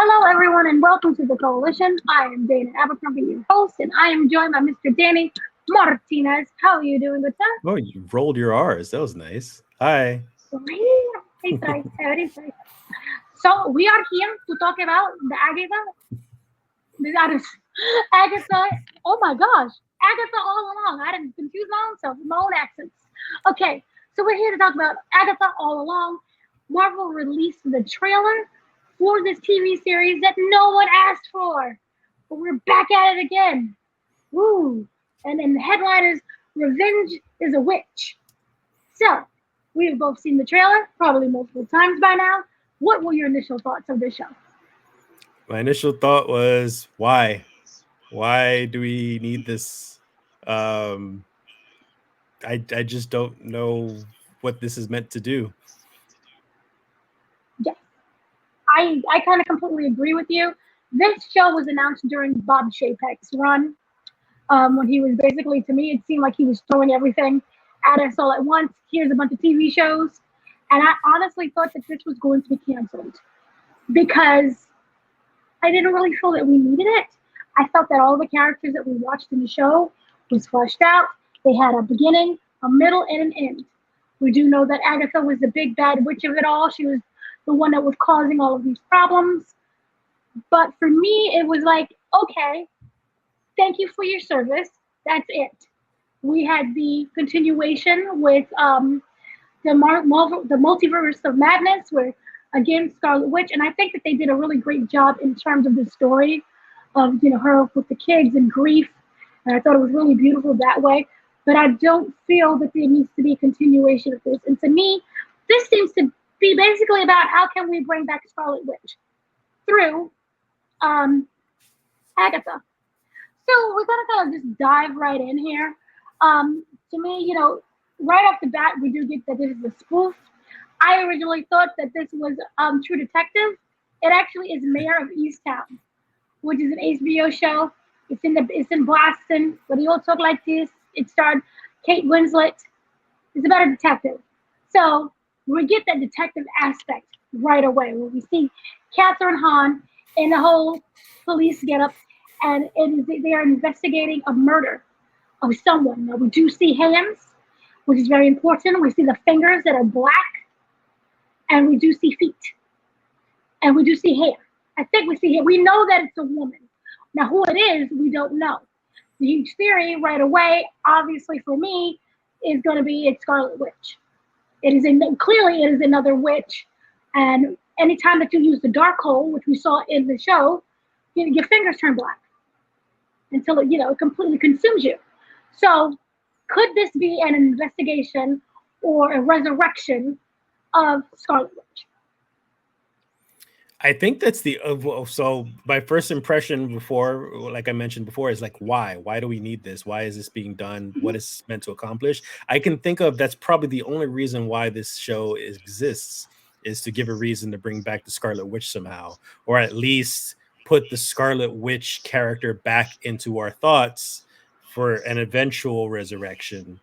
Hello, everyone, and welcome to the Coalition. I am Dana Abercrombie, your host, and I am joined by Mr. Danny Martinez. How are you doing, good Oh, you rolled your R's. That was nice. Hi. sir? Hey, try, very try. So we are here to talk about the Agatha. Oh my gosh, Agatha All Along. I didn't confuse myself with my own accents. Okay, so we're here to talk about Agatha All Along. Marvel released the trailer for this TV series that no one asked for, but we're back at it again. Woo! And then the headline is Revenge is a Witch. So, we have both seen the trailer, probably multiple times by now. What were your initial thoughts of this show? My initial thought was, why? Why do we need this? Um, I just don't know what this is meant to do. Yes, I kind of completely agree with you. This show was announced during Bob Chapek's run, when he was basically, to me, it seemed like he was throwing everything at us all at once. Here's a bunch of TV shows. And I honestly thought that this was going to be canceled because I didn't really feel that we needed it. I felt that all the characters that we watched in the show was fleshed out. They had a beginning, a middle, and an end. We do know that Agatha was the big bad witch of it all. She was the one that was causing all of these problems. But for me, it was like, okay, thank you for your service. That's it. We had the continuation with the multiverse of madness, where again Scarlet Witch, and I think that they did a really great job in terms of the story of her with the kids and grief, and I thought it was really beautiful that way. But I don't feel that there needs to be a continuation of this. And to me, this seems to be basically about how can we bring back Scarlet Witch through um, Agatha. So we're gonna kind of just dive right in here. To me, right off the bat, we do get that this is a spoof. I originally thought that this was True Detective. It actually is Mayor of Easttown, which is an HBO show. It's in Boston, where they all talk like this. It starred Kate Winslet. It's about a detective. So we get that detective aspect right away, where we see Catherine Hahn in the whole police getup, and they are investigating a murder of someone. Now we do see hands, which is very important. We see the fingers that are black, and we do see feet, and we do see hair. I think we see hair. We know that it's a woman. Now who it is, we don't know. The huge theory right away, obviously for me, is going to be it's Scarlet Witch. Clearly it is another witch, and anytime that you use the dark hole, which we saw in the show, your fingers turn black until it completely consumes you. So could this be an investigation or a resurrection of Scarlet Witch? I think that's so my first impression before, like I mentioned before, is like, why? Why do we need this? Why is this being done? Mhm. What is meant to accomplish? I can think of that's probably the only reason why this show exists, is to give a reason to bring back the Scarlet Witch somehow, or at least put the Scarlet Witch character back into our thoughts for an eventual resurrection,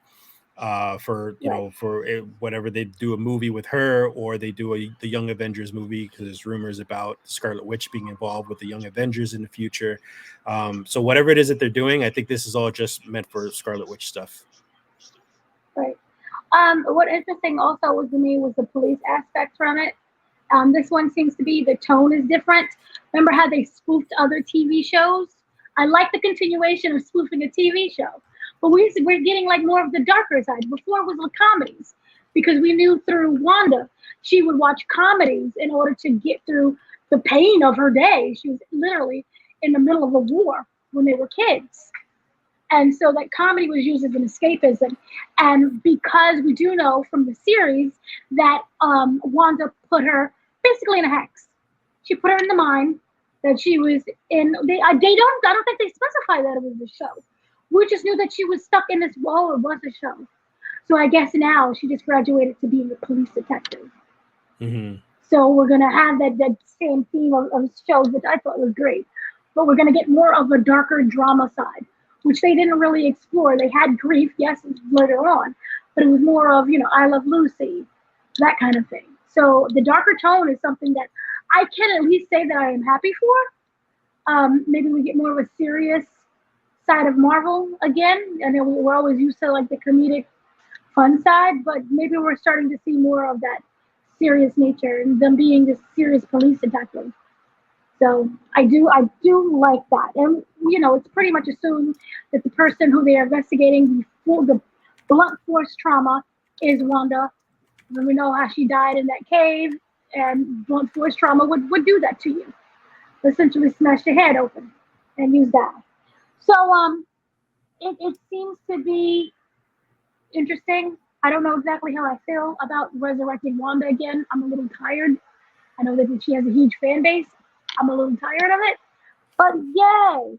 for Right. whatever they do a movie with her, or they do the Young Avengers movie, because there's rumors about Scarlet Witch being involved with the Young Avengers in the future. So whatever it is that they're doing, I think this is all just meant for Scarlet Witch stuff. Right. What interesting also was to me was the police aspect from it. This one seems to be the tone is different. Remember how they spoofed other TV shows? I like the continuation of spoofing a TV show, but we're getting like more of the darker side. Before it was the comedies, because we knew through Wanda she would watch comedies in order to get through the pain of her day. She was literally in the middle of a war when they were kids. And so that comedy was used as an escapism. And because we do know from the series that Wanda put her basically in a hex. She put her in the mine that she was in. They don't. I don't think they specify that it was a show. We just knew that she was stuck in this wall. It was a show. So I guess now she just graduated to being a police detective. Hmm. So we're gonna have that same theme of shows, which I thought was great. But we're gonna get more of a darker drama side, which they didn't really explore. They had grief, yes, later on, but it was more of I Love Lucy, that kind of thing. So the darker tone is something that I can at least say that I am happy for. Maybe we get more of a serious side of Marvel again. I know we're always used to like the comedic fun side, but maybe we're starting to see more of that serious nature and them being this serious police detective. So I do like that, and it's pretty much assumed that the person who they are investigating the blunt force trauma is Wanda. And we know how she died in that cave, and blunt force trauma would do that to you, essentially smash your head open and use that. So it seems to be interesting. I don't know exactly how I feel about resurrecting Wanda again. I'm a little tired. I know that she has a huge fan base. I'm a little tired of it, but yay!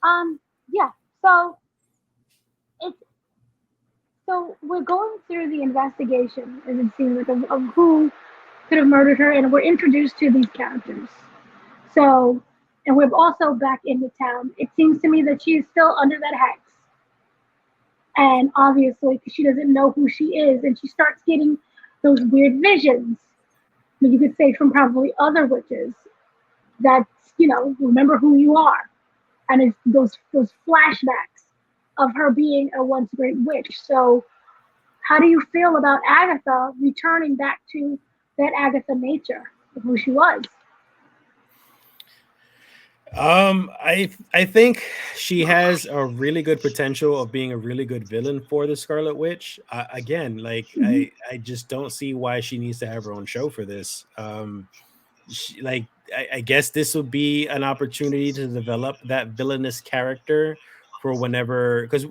Um, yeah. So it's so we're going through the investigation, as it seems like, of who could have murdered her, and we're introduced to these characters. So, and we're also back in the town. It seems to me that she is still under that hex, and obviously, because she doesn't know who she is, and she starts getting those weird visions. You could say from probably other witches that remember who you are, and it's those flashbacks of her being a once great witch. So, how do you feel about Agatha returning back to that Agatha nature of who she was? I think she has a really good potential of being a really good villain for the Scarlet Witch. Again, like Mm-hmm. I just don't see why she needs to have her own show for this. Like I guess this would be an opportunity to develop that villainous character for whenever, because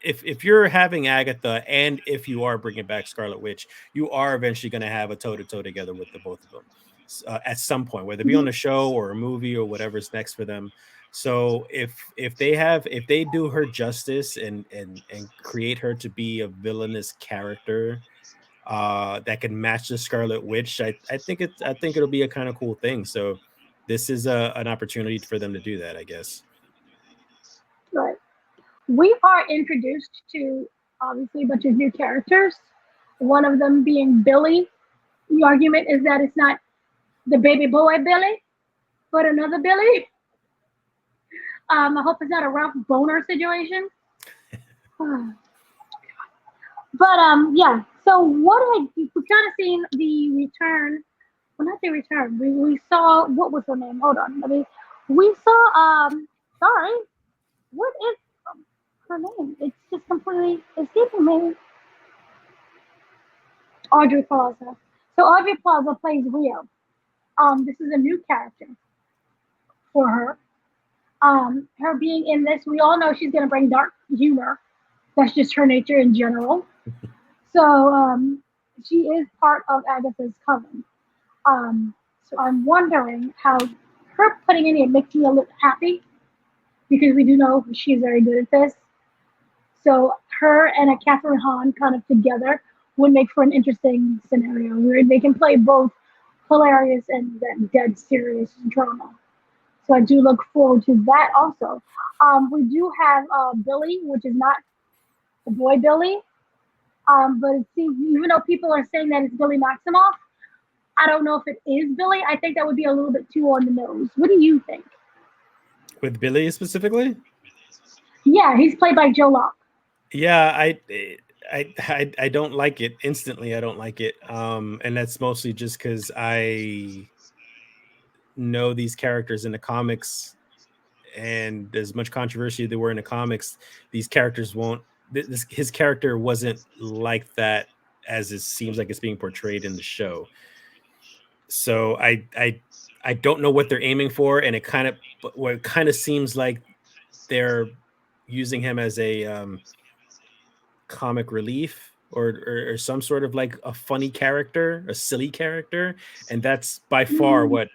if you're having Agatha and if you are bringing back Scarlet Witch, you are eventually going to have a toe to toe together with the both of them at some point, whether it be Mm-hmm. on a show or a movie or whatever's next for them. So if they do her justice and create her to be a villainous character that can match the Scarlet Witch, I think it'll be a kind of cool thing. So this is an opportunity for them to do that, I guess. Right. We are introduced to obviously a bunch of new characters. One of them being Billy. The argument is that it's not the baby boy Billy, but another Billy. I hope it's not a Ralph Boner situation. But yeah. So we kind of seen the return. Well, not the return. We saw what was her name? Hold on. I mean, we saw Sorry, what is her name? It's just completely escaping me. Audrey Plaza. So Audrey Plaza plays Rio. This is a new character for her. Her being in this, we all know she's gonna bring dark humor. That's just her nature in general. So she is part of Agatha's coven. So I'm wondering how her putting in it makes me a little happy because we do know she's very good at this. So her and a Catherine Hahn kind of together would make for an interesting scenario where they can play both hilarious and then dead serious drama. So I do look forward to that also. We do have Billy, which is not the boy Billy, but it seems even though people are saying that it's Billy Maximoff, I don't know if it is Billy. I think that would be a little bit too on the nose. What do you think? With Billy specifically? Yeah, he's played by Joe Locke. Yeah, I don't like it instantly. I don't like it. And that's mostly just because I know these characters in the comics, and as much controversy there were in the comics, these characters won't. His character wasn't like that as it seems like it's being portrayed in the show. So I don't know what they're aiming for, and it kind of seems like they're using him as a comic relief or some sort of like a funny character, a silly character, and that's by far Mm, what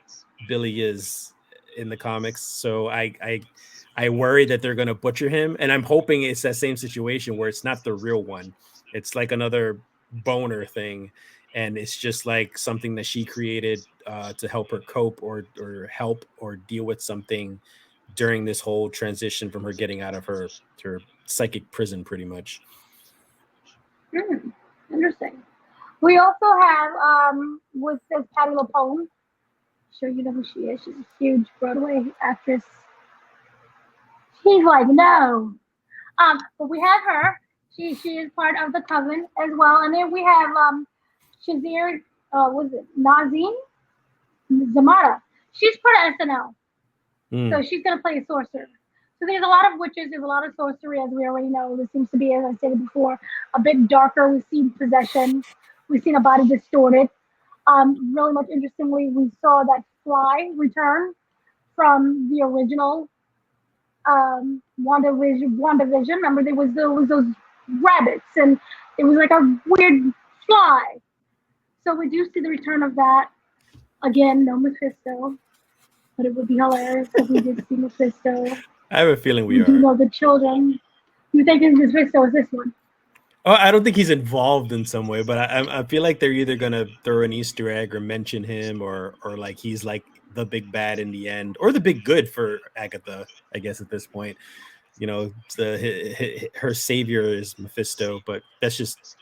Billy is in the comics. So I worry that they're going to butcher him, and I'm hoping it's that same situation where it's not the real one. It's like another boner thing, and it's just like something that she created to help her cope or help or deal with something during this whole transition from her getting out of her psychic prison, pretty much. interesting. We also have with this Patty LaPone. Sure, you know who she is. She's a huge Broadway actress. He's like, no. But we have her. She is part of the coven as well. And then we have Shazir, was it Nazim Zamata? She's part of SNL. So she's gonna play a sorcerer. So there's a lot of witches, there's a lot of sorcery, as we already know. This seems to be, as I said before, a bit darker. We've seen possession, we've seen a body distorted. Really much interestingly, we saw that fly return from the original WandaVision. Remember, there was those rabbits, and it was like a weird fly. So we do see the return of that. Again, no Mephisto, but it would be hilarious if we did see Mephisto. I have a feeling we are. Do know the children. You think Mephisto is this one? Oh, I don't think he's involved in some way, but I feel like they're either gonna throw an Easter egg or mention him, or like he's like the big bad in the end, or the big good for Agatha. I guess at this point, you know, her savior is Mephisto, but that's just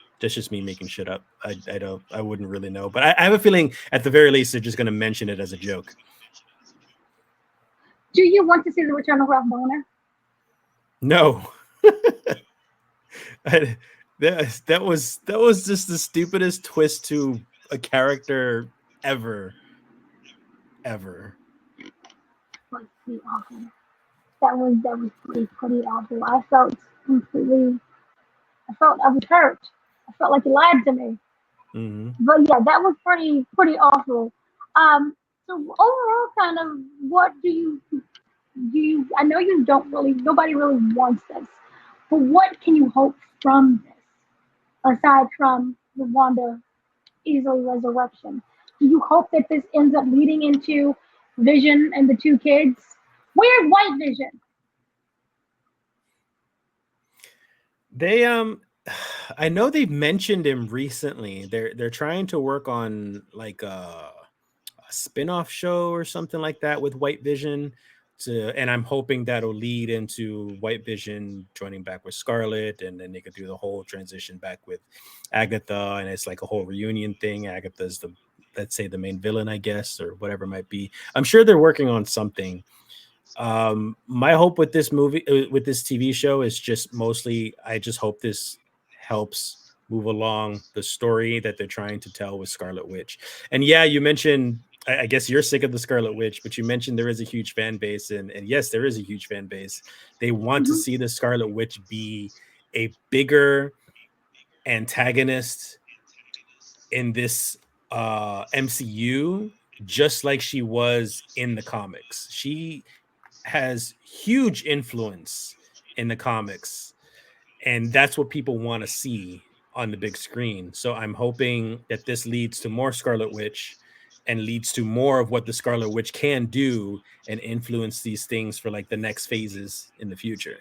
me making shit up. I wouldn't really know, but I have a feeling at the very least they're just gonna mention it as a joke. Do you want to see the return of Ralph Boner? No. That was just the stupidest twist to a character ever. That was pretty awful. I was hurt. I felt like he lied to me. Mm-hmm. But yeah, that was pretty awful. So overall, kind of, what do you? I know you don't really. Nobody really wants this, but what can you hope from this? Aside from the Wanda easily resurrection, do you hope that this ends up leading into Vision and the two kids? Where's White Vision? They I know they've mentioned him recently. They're trying to work on like a spin-off show or something like that with White Vision. And I'm hoping that'll lead into White Vision joining back with Scarlet, and then they could do the whole transition back with Agatha, and it's like a whole reunion thing. Agatha's let's say the main villain, I guess, or whatever it might be. I'm sure they're working on something. My hope with this movie, with this TV show, is just mostly I just hope this helps move along the story that they're trying to tell with Scarlet Witch. And yeah, you mentioned, I guess you're sick of the Scarlet Witch, but you mentioned there is a huge fan base, and yes, there is a huge fan base. They want to see the Scarlet Witch be a bigger antagonist in this MCU, just like she was in the comics. She has huge influence in the comics, and that's what people want to see on the big screen. So I'm hoping that this leads to more Scarlet Witch and leads to more of what the Scarlet Witch can do and influence these things for like the next phases in the future.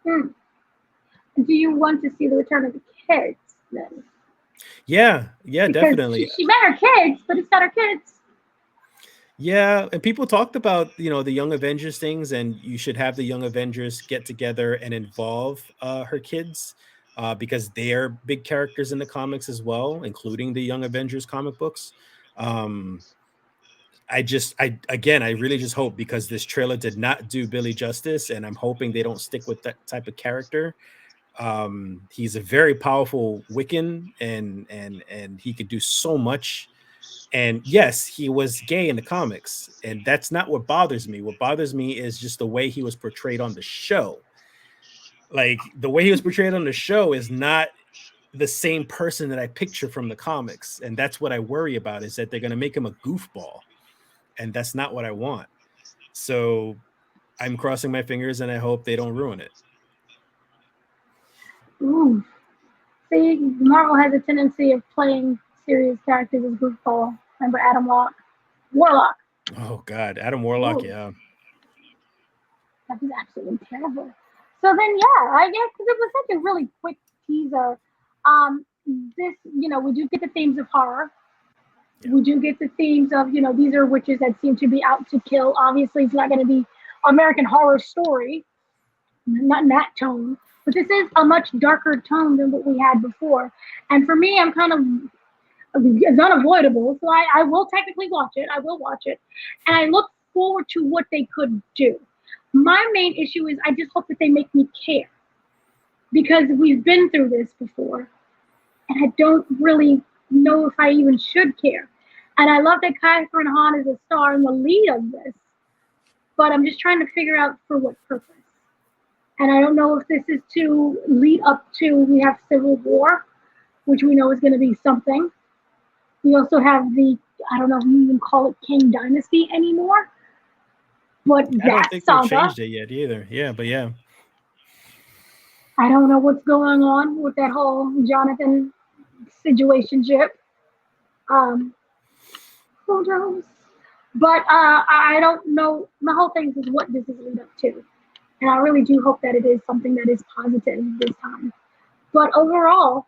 Do you want to see the return of the kids then? Yeah, because definitely. She met her kids, but it's not her kids. Yeah, and people talked about, you know, the Young Avengers things, and you should have the Young Avengers get together and involve her kids. Because they're big characters in the comics as well, including the Young Avengers comic books. I really just hope, because this trailer did not do Billy justice, and I'm hoping they don't stick with that type of character. He's a very powerful Wiccan, and he could do so much. And yes, he was gay in the comics, and that's not what bothers me. What bothers me is just the way he was portrayed on the show. Like, the way he was portrayed on the show is not the same person that I picture from the comics. And that's what I worry about, is that they're going to make him a goofball. And that's not what I want. So I'm crossing my fingers, and I hope they don't ruin it. Ooh. See, Marvel has a tendency of playing serious characters as goofball. Remember Adam Warlock? Oh, God. Adam Warlock, Ooh. yeah. That was absolutely terrible. So then, yeah, I guess because it was such a really quick teaser. This, you know, we do get the themes of horror. Yeah. We do get the themes of, you know, these are witches that seem to be out to kill. Obviously, it's not going to be American Horror Story, not in that tone. But this is a much darker tone than what we had before. And for me, It's unavoidable. So I will technically watch it. I will watch it. And I look forward to what they could do. My main issue is I just hope that they make me care because we've been through this before and I don't really know if I even should care. And I love that Catherine Hahn is a star in the lead of this, but I'm just trying to figure out for what purpose. And I don't know if this is to lead up to we have Civil War, which we know is going to be something. We also have the I don't know if you even call it King Dynasty anymore, but I don't that think they've saga. changed it yet either. Yeah, but yeah. I don't know what's going on with that whole Jonathan situationship. Um, who knows? But I don't know. My whole thing is what this is lead up to, and I really do hope that it is something that is positive this time. But overall,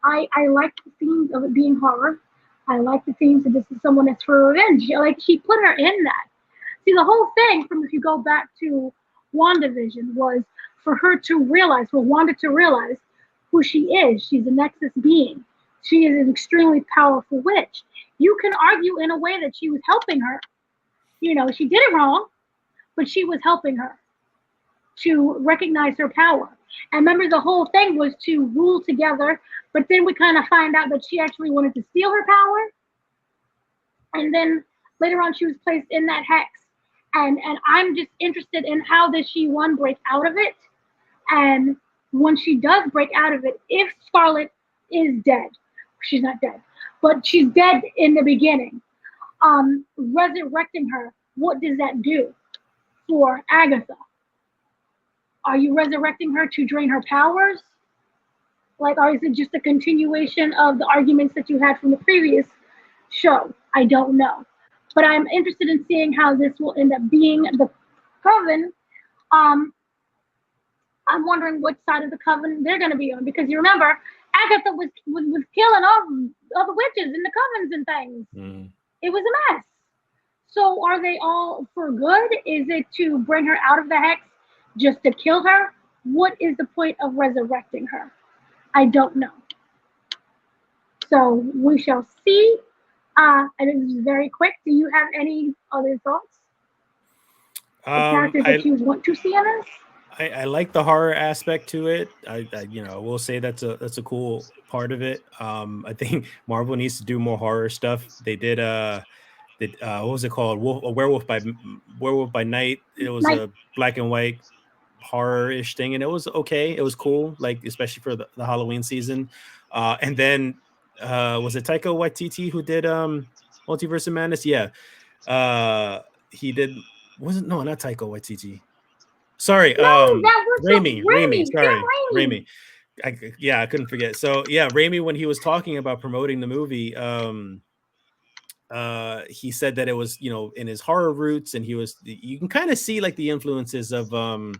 I like the themes of it being horror. I like the themes that this is someone that's for revenge. Like she put her in that. See, the whole thing from if you go back to WandaVision was for her to realize, for Wanda to realize who she is. She's a Nexus being. She is an extremely powerful witch. You can argue in a way that she was helping her. You know, she did it wrong, but she was helping her to recognize her power. And remember, the whole thing was to rule together, but then we kind of find out that she actually wanted to steal her power. And then later on, she was placed in that hex. And I'm just interested in how does she one break out of it, and when she does break out of it, if Scarlet is dead, she's not dead, but she's dead in the beginning. Resurrecting her, what does that do for Agatha? Are you resurrecting her to drain her powers? Like, or is it just a continuation of the arguments that you had from the previous show? I don't know. But I'm interested in seeing how this will end up being the coven. Um, I'm wondering what side of the coven they're going to be on because you remember Agatha was killing all the witches in the covens and things. Mm. It was a mess. So are they all for good? Is it to bring her out of the hex just to kill her? What is the point of resurrecting her? I don't know. So we shall see. And it was very quick. Do you have any other thoughts? The characters that I you want to see in this? I like the horror aspect to it. I will say that's a cool part of it. I think Marvel needs to do more horror stuff. They did what was it called? Werewolf by Night. It was Like, a black and white horror-ish thing, and it was okay. It was cool, like especially for the Halloween season. And then was it Taika Waititi who did Multiverse of Madness? Yeah. He did wasn't no not Taika Waititi. Sorry, no, that was Raimi, Remy, Sam sorry, Raimi. Raimi. Yeah, I couldn't forget. So yeah, Raimi, when he was talking about promoting the movie, he said that it was, in his horror roots, and you can kind of see like the influences of the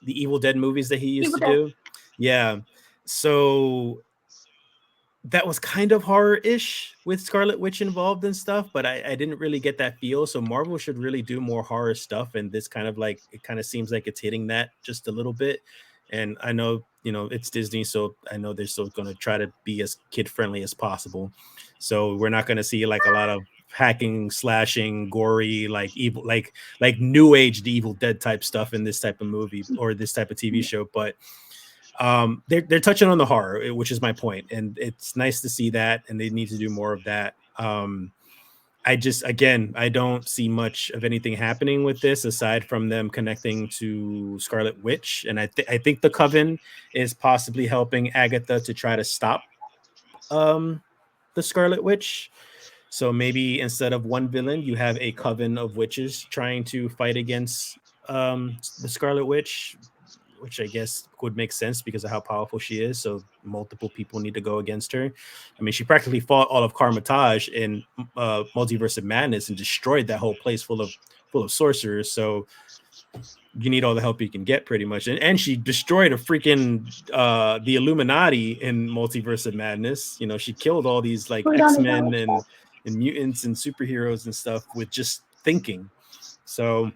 Evil Dead movies that he used People to that do. Yeah. So that was kind of horror-ish with Scarlet Witch involved and stuff, but I didn't really get that feel. So Marvel should really do more horror stuff, and this kind of like it kind of seems like it's hitting that just a little bit. And I know, it's Disney, so I know they're still going to try to be as kid-friendly as possible. So we're not going to see like a lot of hacking, slashing, gory, like evil, like new age the Evil Dead type stuff in this type of movie or this type of TV show, but they're touching on the horror, which is my point, and it's nice to see that, and they need to do more of that. I don't see much of anything happening with this aside from them connecting to Scarlet Witch, and I think the Coven is possibly helping Agatha to try to stop the Scarlet Witch. So maybe instead of one villain, you have a coven of witches trying to fight against the Scarlet Witch, which I guess would make sense because of how powerful she is. So multiple people need to go against her. I mean, she practically fought all of Carmitage in Multiverse of Madness and destroyed that whole place full of sorcerers. So you need all the help you can get, pretty much. And she destroyed a freaking the Illuminati in Multiverse of Madness. She killed all these like put it on the X-Men couch. and mutants and superheroes and stuff with just thinking. So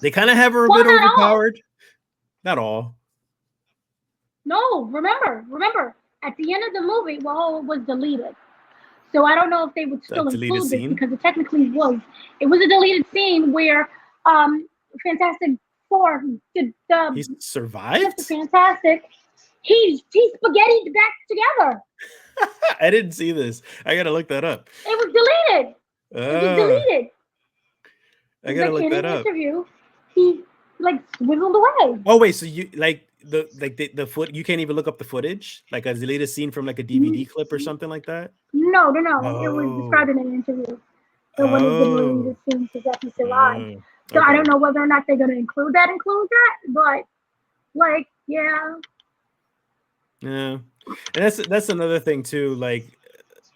they kind of have her a Well, bit not all. overpowered. Not all. No, remember, at the end of the movie, well, it was deleted. So I don't know if they would still deleted include this scene? because it technically was. It was a deleted scene where Fantastic Four, He Mr. survived? Fantastic, he's spaghettied back together. I didn't see this. I gotta look that up. It was deleted. It was deleted. I gotta look in that an up. interview, he like swiveled away. Oh wait, so you like the foot? You can't even look up the footage, like a deleted scene from like a DVD clip or something like that. No. It was Oh, described in an interview. So when he did release oh, the scene, because he survived. So I okay. don't know whether or not they're going to include that, but like, yeah. Yeah, and that's another thing too. Like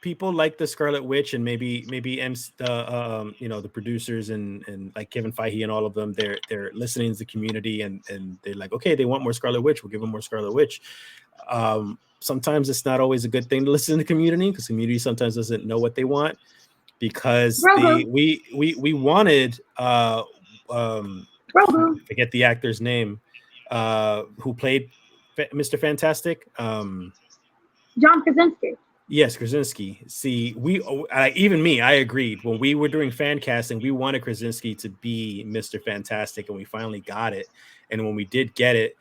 people like the Scarlet Witch, and maybe the producers and like Kevin Feige and all of them, they're listening to the community, and they're like, okay, they want more Scarlet Witch, we'll give them more Scarlet Witch. Sometimes it's not always a good thing to listen to the community, because community sometimes doesn't know what they want, because we wanted forget the actor's name who played Mr. Fantastic. John Krasinski. Yes, Krasinski. See, even me, I agreed when we were doing fan casting. We wanted Krasinski to be Mr. Fantastic, and we finally got it. And when we did get it,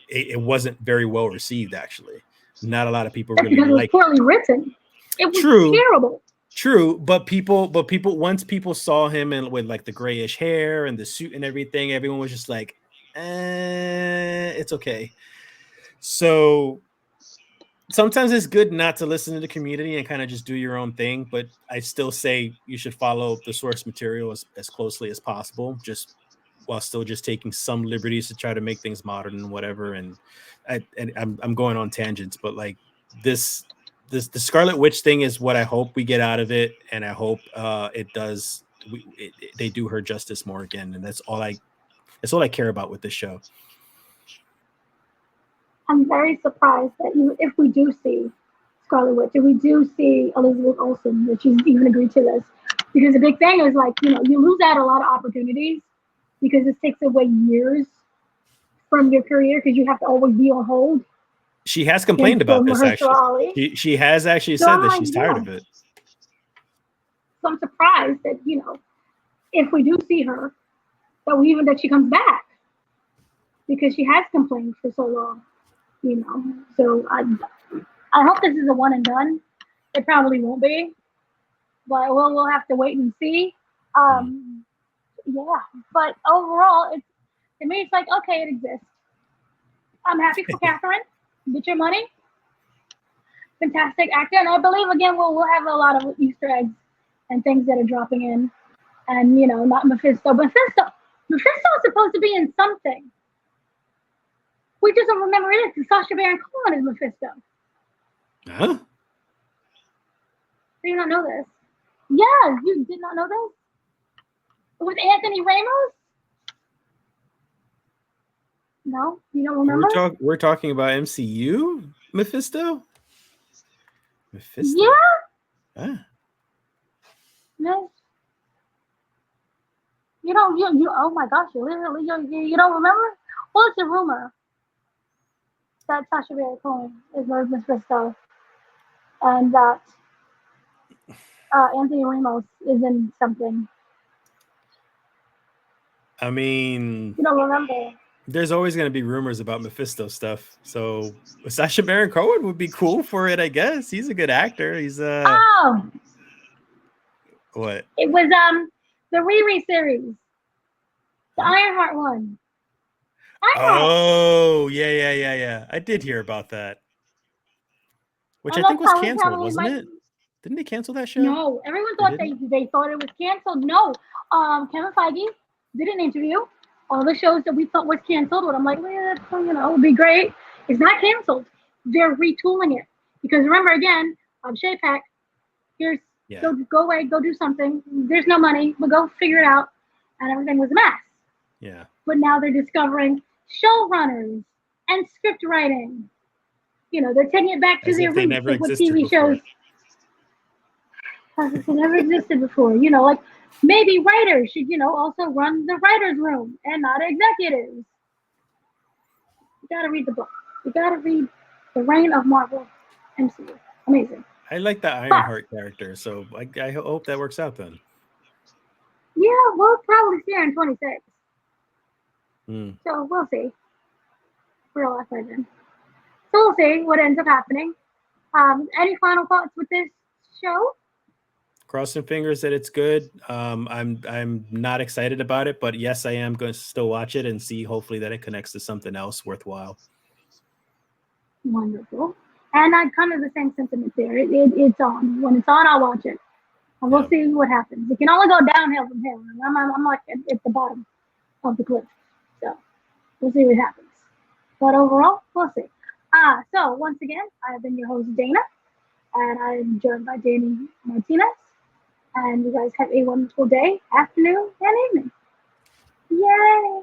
it wasn't very well received. Actually, not a lot of people really liked it. Was poorly written. It was terrible. True, but people once people saw him and with like the grayish hair and the suit and everything, everyone was just like, it's okay. So sometimes it's good not to listen to the community and kind of just do your own thing, but I still say you should follow the source material as closely as possible, just while still just taking some liberties to try to make things modern and whatever. And I'm going on tangents, but like the Scarlet Witch thing is what I hope we get out of it, and I hope it does. They do her justice more again, and that's all I care about with this show. I'm very surprised that if we do see Scarlet Witch, if we do see Elizabeth Olsen, that she's even agreed to this, because the big thing is like, you lose out a lot of opportunities because this takes away years from your career because you have to always be on hold. She has complained about this, actually. She has actually said that she's tired of it. So I'm surprised that, if we do see her, that she comes back, because she has complained for so long. So I hope this is a one and done. It probably won't be, but we'll have to wait and see. Yeah, but overall, to me, it's like, okay, it exists. I'm happy for Catherine. Get your money. Fantastic actor, and I believe again we'll have a lot of Easter eggs and things that are dropping in, and not Mephisto. Mephisto is supposed to be in something. We just don't remember it. Sacha Baron Cohen is Mephisto. Huh? Do you not know this? Yeah, you did not know this? With Anthony Ramos? No, you don't remember? We're talking about MCU Mephisto? Yeah. Ah. No. You don't. You. Oh my gosh! You literally. You don't remember? Well, it's a rumor that Sacha Baron Cohen is Mephisto, and that Anthony Ramos is in something. I mean, you don't remember. There's always going to be rumors about Mephisto stuff. So Sacha Baron Cohen would be cool for it, I guess. He's a good actor. He's Oh. What? It was the Riri series, the Ironheart one. Oh, yeah. I did hear about that. Which I think was canceled, wasn't it? Didn't they cancel that show? No, everyone thought they thought it was canceled. No, Kevin Feige did an interview. All the shows that we thought was canceled, but I'm like, well, it would be great. It's not canceled. They're retooling it because remember again, Shay Pack. Here's go away, go do something. There's no money, but go figure it out. And everything was a mess. Yeah. But now they're discovering showrunners and script writing. They're taking it back to their roots with TV shows. As if it never existed before. Like maybe writers should, also run the writer's room and not executives. You gotta read the book. You gotta read The Reign of Marvel MCU. Amazing. I like the But Ironheart character, so I hope that works out then. yeah, we'll probably see her in 26. Hmm. So we'll see. Real life legend. So we'll see what ends up happening. Any final thoughts with this show? Crossing fingers that it's good. I'm not excited about it, but yes, I am going to still watch it and see hopefully that it connects to something else worthwhile. Wonderful. And I kind of the same sentiment there. It's on. When it's on, I'll watch it. And we'll Yeah. see what happens. It can only go downhill from here. I'm like at the bottom of the cliff. So we'll see what happens. But overall, we'll see. So once again, I've been your host, Dana, and I'm joined by Danny Martinez. And you guys have a wonderful day, afternoon, and evening. Yay!